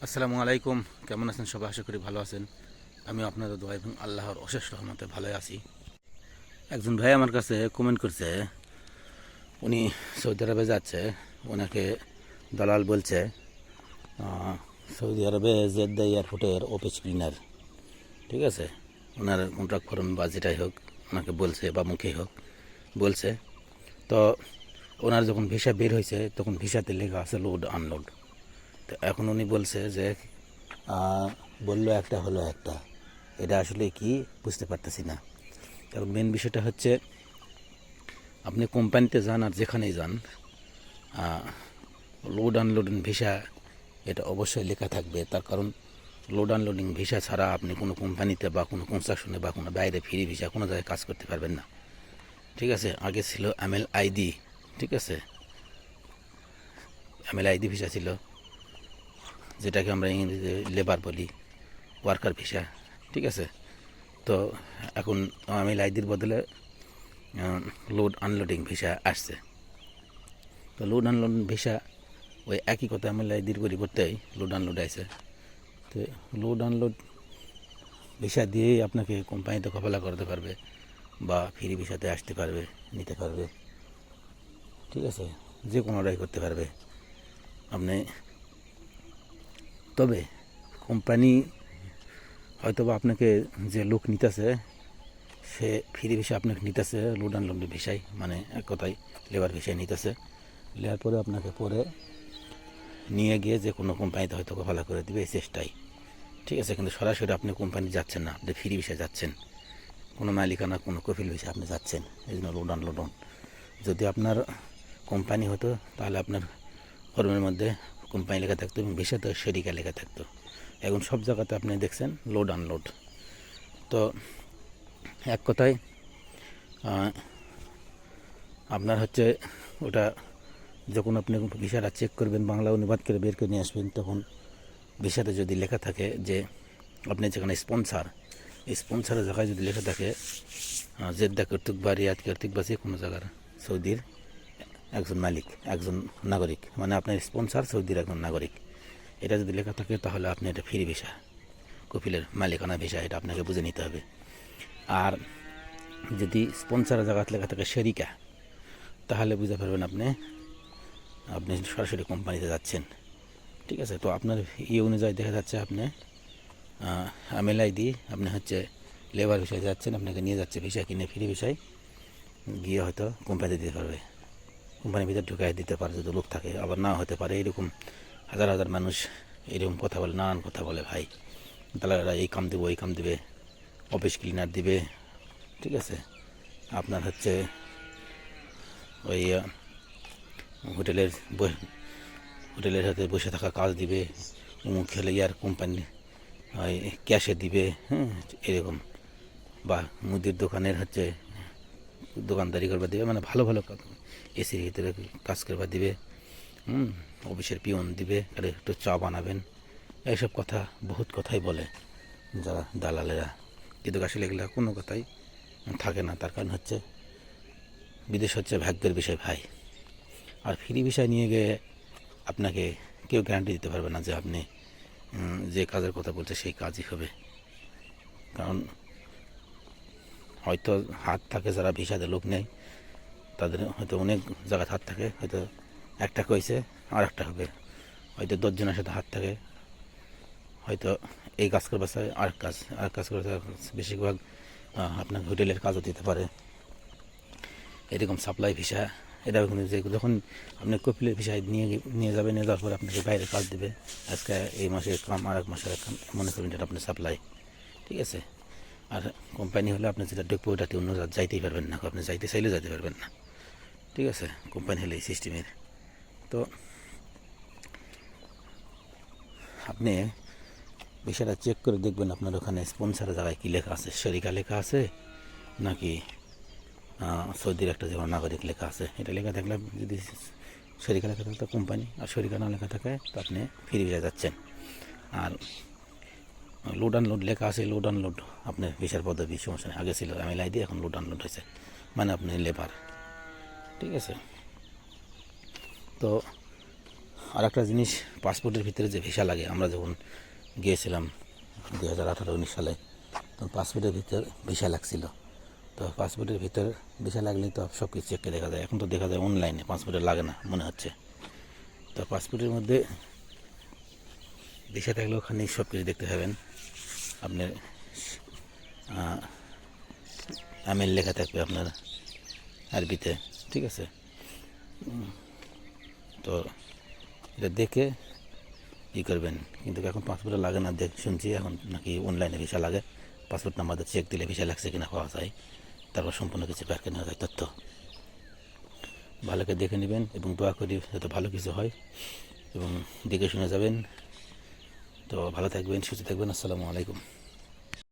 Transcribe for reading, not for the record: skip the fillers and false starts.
আসসালামু আলাইকুম। কেমন আছেন সবাই? আশা করি ভালো আছেন। আমি আপনাদের দোয়া এবং আল্লাহর অশেষ রহমতে ভালোই আছি। একজন ভাই আমার কাছে কমেন্ট করছে, উনি সৌদি আরবে যাচ্ছে, ওনাকে দালাল বলছে সৌদি আরবে জেদ্দা এয়ারপোর্টের অফিস ক্লিনার, ঠিক আছে, ওনার কন্ট্রাক্ট ফর্ম বা যেটাই হোক ওনাকে বলছে বা মুখেই হোক বলছে। তো ওনার যখন ভিসা বের হয়েছে তখন ভিসাতে লেখা আছে লোড আনলোড। তো এখন উনি বলছে যে বললো একটা হলো একটা, এটা আসলে কি বুঝতে পারতেছি না। এখন মেন বিষয়টা হচ্ছে আপনি কোম্পানিতে যান আর যেখানেই যান, লোড আনলোডিং ভিসা এটা অবশ্যই লেখা থাকবে। তার কারণ লোড আনলোডিং ভিসা ছাড়া আপনি কোনো কোম্পানিতে বা কোনো কনস্ট্রাকশনে বা কোনো বাইরে ফ্রি ভিসা কোনো জায়গায় কাজ করতে পারবেন না, ঠিক আছে। আগে ছিল এমএল আইডি, ঠিক আছে, এমএল আইডি ভিসা ছিল, যেটাকে আমরা ইংরেজিতে লেবার বলি, ওয়ার্কার ভিসা, ঠিক আছে। তো এখন এমএল আইডির বদলে লোড আনলোডিং ভিসা আসছে। তো লোড আনলোড ভিসা ওই একই কথা, এমএল আইডির পরিবর্তেই লোড আনলোড আছে। তো লোড আনলোড ভিসা দিয়েই আপনাকে কোম্পানিতে কফলা করতে পারবে বা ফ্রি ভিসাতে আসতে পারবে, নিতে পারবে, ঠিক আছে, যে কোনোটাই করতে পারবে আপনি। তবে কোম্পানি হয়তো বা আপনাকে যে লোক নিতেছে সে ফ্রি ভিসা আপনাকে নিতেছে লোড আনলোড ভিসায়, মানে এক কথায় লেবার ভিসায় নিতেছে। নেওয়ার পরে আপনাকে পরে নিয়ে গিয়ে যে কোনো কোম্পানিতে হয়তো কফালা করে দেবে এই চেষ্টাই, ঠিক আছে। কিন্তু সরাসরি আপনি কোম্পানি যাচ্ছেন না, আপনি ফ্রি ভিসায় যাচ্ছেন, কোনো মালিকানা কোনো কফিল ভিসা আপনি যাচ্ছেন, এই জন্য লোড আনলোড। যদি আপনার কোম্পানি হতো তাহলে আপনার ফর্মের মধ্যে কোম্পানি লেখা থাকতো এবং ভিসাতে শরিকা লেখা থাকতো। এখন সব জায়গাতে আপনি দেখছেন লোড আনলোড। তো এক কথায় আপনার হচ্ছে ওটা যখন আপনি ভিসাটা চেক করবেন, বাংলা অনুবাদ করে বের করে নিয়ে আসবেন, তখন ভিসাতে যদি লেখা থাকে যে আপনি যেখানে স্পন্সার, এই স্পন্সারের জায়গায় যদি লেখা থাকে জেদ্দা কর্তৃক বা রিয়াদ কর্তৃক বা যে কোনো জায়গার সৌদির একজন মালিক, একজন নাগরিক, মানে আপনার স্পন্সার সৌদির একজন নাগরিক, এটা যদি লেখা থাকে তাহলে আপনি এটা ফ্রি ভিসা, কপিলের মালিকানা ভিসা, এটা আপনাকে বুঝে নিতে হবে। আর যদি স্পন্সারের জায়গায় লেখা থাকে শরিকা, তাহলে বুঝতে পারবেন আপনি আপনি সরাসরি কোম্পানিতে যাচ্ছেন, ঠিক আছে। তো আপনার অনুযায়ী দেখা যাচ্ছে আপনি এমএল আইডি, আপনি হচ্ছে লেবার ভিসায় যাচ্ছেন, আপনাকে নিয়ে যাচ্ছে ভিসা কিনে ফ্রি ভিসায় গিয়ে হয়তো কোম্পানিতে দিতে পারবে, কোম্পানির ভিতরে ঢুকাই দিতে পারে যদি লোক থাকে। আবার না হতে পারে, এরকম হাজার হাজার মানুষ এরকম কথা বলে, নানান কথা বলে ভাই, দালালেরা এই কাম দেবো, ওই কাম দেবে, অফিস ক্লিনার দিবে, ঠিক আছে। আপনার হচ্ছে ওই হোটেলের হোটেলের সাথে বসে থাকা কাজ দিবে, অমুক খেলে ইয়ার কোম্পানি ওই ক্যাশে দিবে, হ্যাঁ, এরকম। বা মুদির দোকানের হচ্ছে দোকানদারি করবার দিবে, মানে ভালো ভালো এসির ভিতরে কাজ করবার দিবে, অফিসের পিয়ন দিবে, আর একটু চা বানাবেন, এইসব কথা বহুত কথাই বলে যারা দালালেরা। কিন্তু আসলে এগুলো কোনো কথাই থাকে না। তার কারণ হচ্ছে বিদেশ হচ্ছে ভাগ্যের বিষয় ভাই। আর ফ্রি বিষয় নিয়ে গিয়ে আপনাকে কেউ গ্যারান্টি দিতে পারবে না যে আপনি যে কাজের কথা বলছে সেই কাজই হবে। কারণ হয়তো হাত থাকে যারা ভিসাতে লোক নেয়, তাদের হয়তো অনেক জায়গায় হাত থাকে, হয়তো একটা কইছে আর একটা হবে, হয়তো 10 জনের সাথে হাত থাকে, হয়তো এই কাজ করবার চাই আর কাজ করতে বেশিরভাগ আপনার হোটেলের কাজও দিতে পারে, এরকম সাপ্লাই ভিসা। এটা কিন্তু যে যখন আপনি কপিলের ভিসায় নিয়ে যাবেন, নিয়ে যাওয়ার পরে আপনাকে বাইরে কাজ দেবে, আজকে এই মাসের কাম আর এক মাসের কাম, মনে করেন যেটা আপনার সাপ্লাই, ঠিক আছে। আর কোম্পানি হলে আপনি যেটা ঢুকবো ওটাতে অন্য যাইতেই পারবেন না, আপনি যাইতে চাইলে যাইতে পারবেন না, ঠিক আছে। কোম্পানি হলে এই সিস্টেমের। তো আপনি বিষয়টা চেক করে দেখবেন আপনার ওখানে স্পন্সারের জায়গায় কী লেখা আছে, শরিকা লেখা আছে নাকি সৌদির একটা যেমন নাগরিক লেখা আছে। এটা লেখা থাকলে যদি শরিকা লেখা থাকে তো কোম্পানি, আর শরিকা না লেখা থাকে তো আপনি ফ্রি ভিসা যাচ্ছেন। আর লোড আনলোড লেখা আছে, লোড আনলোড আপনার ভিসার পদ্ধতি সমস্যা নেই। আগে ছিল এমএল আইডি, এখন লোড আনলোড হয়েছে, মানে আপনি লেবার, ঠিক আছে। তো আর একটা জিনিস, পাসপোর্টের ভিতরে যে ভিসা লাগে, আমরা যখন গিয়েছিলাম 2018-19 সালে, তখন পাসপোর্টের ভিতর ভিসা লাগছিল। তো পাসপোর্টের ভিতর ভিসা লাগলে তো সব কিছু চেক দেখা যায়। এখন তো দেখা যায় অনলাইনে, পাসপোর্টে লাগে না মনে হচ্ছে। তো পাসপোর্টের মধ্যে ভিসা থাকলে ওখানে সব কিছু দেখতে পাবেন। আপনার আমেল লেখা থাকবে আপনার আরবিতে, ঠিক আছে? তো এটা দেখে ই করবেন। কিন্তু এখন পাসপোর্টে লাগে না, শুনছি এখন নাকি অনলাইনে ভিসা লাগে। পাসপোর্ট নাম্বার চেক দিলে ভিসা লাগছে কিনা পাওয়া যায়, তারপর সম্পূর্ণ কিছু বের করে নেওয়া যায় তথ্য। ভালো করে দেখে নেবেন এবং দোয়া করি যাতে ভালো কিছু হয়, এবং দেখে শুনে যাবেন। তো ভালো থাকবেন, সুস্থ থাকবেন। আসসালামু আলাইকুম।